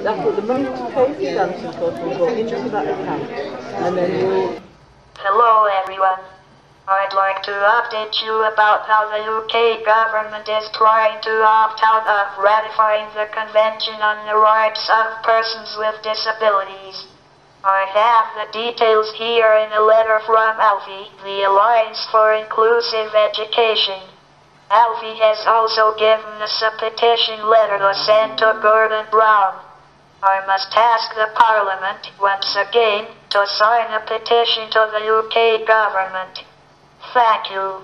That's what the money to pay for dancing course will go into that account, and then you'll... Hello everyone. I'd like to update you about how the UK government is trying to opt out of ratifying the Convention on the Rights of Persons with Disabilities. I have the details here in a letter from ALLFIE, the Alliance for Inclusive Education. ALLFIE has also given us a petition letter to send to Gordon Brown. I must ask the Parliament, once again, to sign a petition to the UK government. Thank you.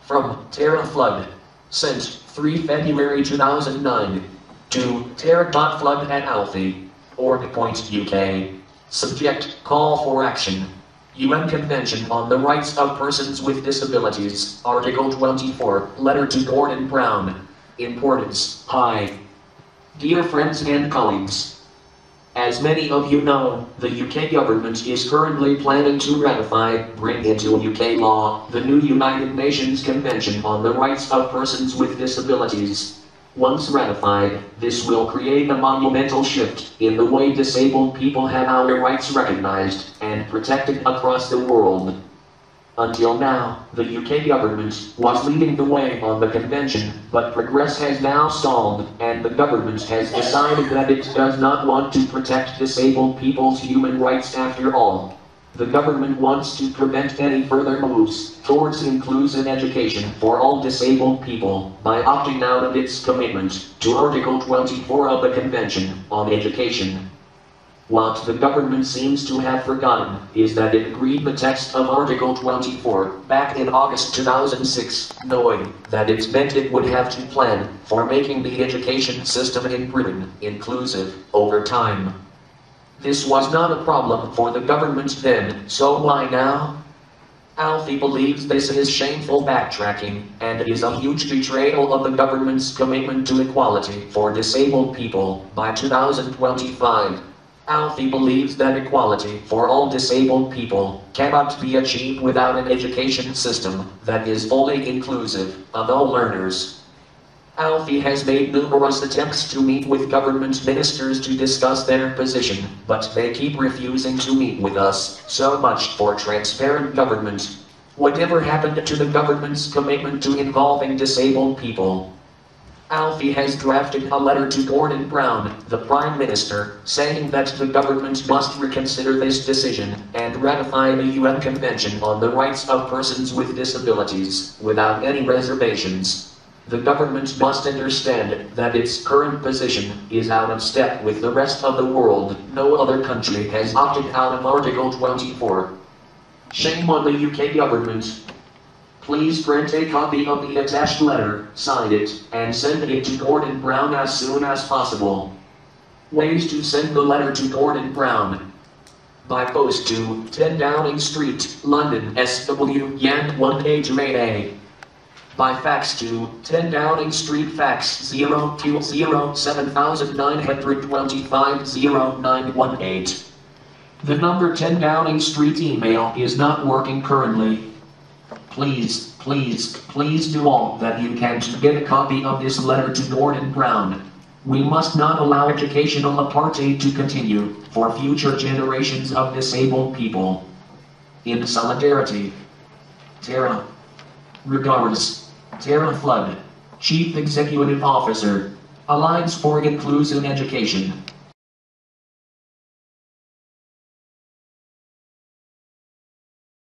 From Tara Flood. Sent 3 February 2009. To Tara.Flood at ALLFIE. Org.uk. Subject: Call for action. UN Convention on the Rights of Persons with Disabilities. Article 24. Letter to Gordon Brown. Importance: high. Dear friends and colleagues, as many of you know, the UK government is currently planning to bring into UK law, the new United Nations Convention on the Rights of Persons with Disabilities. Once ratified, this will create a monumental shift in the way disabled people have our rights recognized and protected across the world. Until now, the UK government was leading the way on the convention, but progress has now stalled, and the government has decided that it does not want to protect disabled people's human rights after all. The government wants to prevent any further moves towards inclusive education for all disabled people by opting out of its commitment to Article 24 of the Convention on Education. What the government seems to have forgotten is that it agreed the text of Article 24 back in August 2006, knowing that it meant it would have to plan for making the education system in Britain inclusive over time. This was not a problem for the government then, so why now? ALLFIE believes this is shameful backtracking, and is a huge betrayal of the government's commitment to equality for disabled people by 2025. ALLFIE believes that equality for all disabled people cannot be achieved without an education system that is fully inclusive of all learners. ALLFIE has made numerous attempts to meet with government ministers to discuss their position, but they keep refusing to meet with us. So much for transparent government. Whatever happened to the government's commitment to involving disabled people? ALLFIE has drafted a letter to Gordon Brown, the Prime Minister, saying that the government must reconsider this decision and ratify the UN Convention on the Rights of Persons with Disabilities without any reservations. The government must understand that its current position is out of step with the rest of the world. No other country has opted out of Article 24. Shame on the UK government. Please print a copy of the attached letter, sign it, and send it to Gordon Brown as soon as possible. Ways to send the letter to Gordon Brown. By post to 10 Downing Street, London, SW, Yan 1A. By fax to 10 Downing Street, fax 02079250918. The number 10 Downing Street email is not working currently. Please do all that you can to get a copy of this letter to Gordon Brown. We must not allow educational apartheid to continue for future generations of disabled people. In solidarity. Tara. Regards. Tara Flood, Chief Executive Officer, Alliance for Inclusive Education.